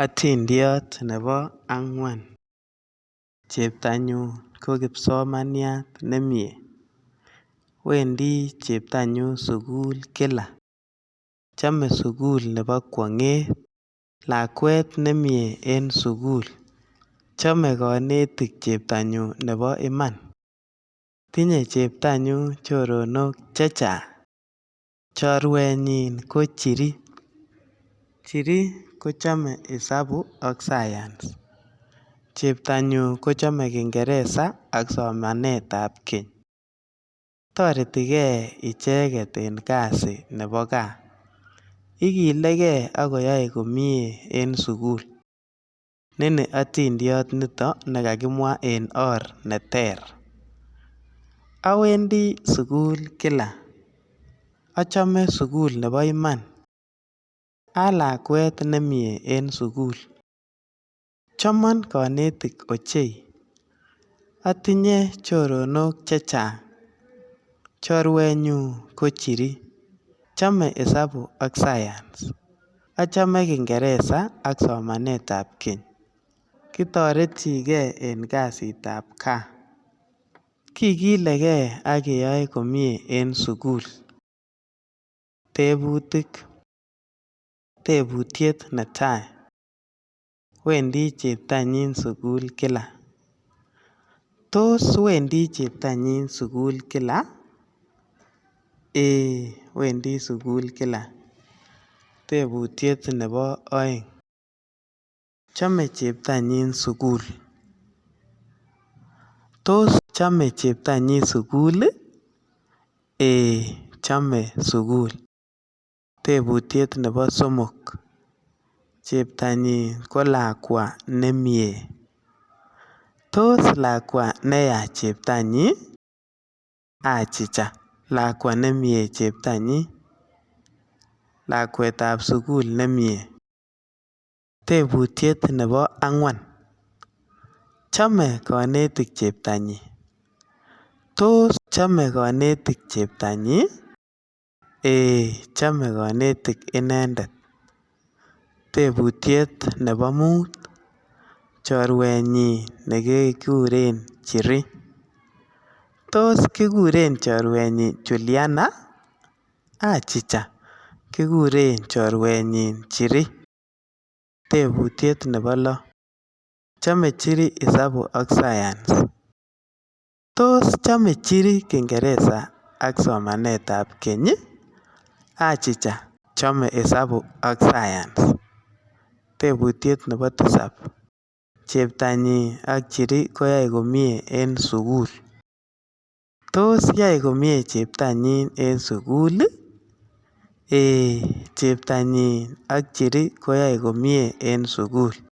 Atindiot nebo ang'wan: Cheptanyun ko kipsomaniat nemie. Wendi cheptanyun sukul kila. Chome sukul nebo kwong'et. Lakwet nemie en sukul. Chome konetik cheptanyun nebo iman. Tinye cheptanyun choronok chechang. Chorwenyin ko Chiri. Chiri kochome isabu ak science. Cheptanyun kochome kingeresa ak somanetab keny. Toretigei icheget en kasi nebo gaa. Igilegei ak koyoe komie en sukul. Nini atindiot nito nekakimwa en or neter. Awendi sukul kila. Achome sukul nebo iman. A lakwet nemie en sukul. Chomon konetik ochei. Atinye choronok chechang. Chorwenyun ko Chiri. Chome isabu ak science. Achome kingeresa ak somanetab keny. Kitoretigei en kasitab gaa. Kigilegei ak keyoe komie en sukul. Tebutik. Tebutiet netai: Wendi cheptonyin sukul kila? Tos wendi cheptonyin sukul kila? Eeh, wendi sukul kila. Tebutiet nebo oeng: Chome cheptonyin sukul? Tos chome cheptonyin sukul? Eeh, chome sukul. Tebutiet nebo somok: Cheptonyin ko lakwa nemie? Tos lakwa neya cheptonyin? Achicha, lakwa nemie cheptonyin. Lakwetab sukul nemie. Tebutiet nebo ang'wan: Chome konetik cheptonyin? Tos chome konetik cheptonyin? Eeh, chome konetik inendet. Tebutiet nebo mut: Chorwenyin nekikuren Chiri? Tos kikuren chorwenyin Juliana? Achicha, kikuren chorwenyin Chiri. Tebutiet nebo lo: Chome Chiri isabu ak science? Tos chome Chiri kingeresa ak somanetab keny? Achicha, chome isabu ak science. Tebutiet nebo tisab: Cheptonyin ak Chiri koyoe komie en sukul? Tos yoe komie cheptonyin en sukul? Eeh, cheptonyin ak Chiri koyoe komie en sukul.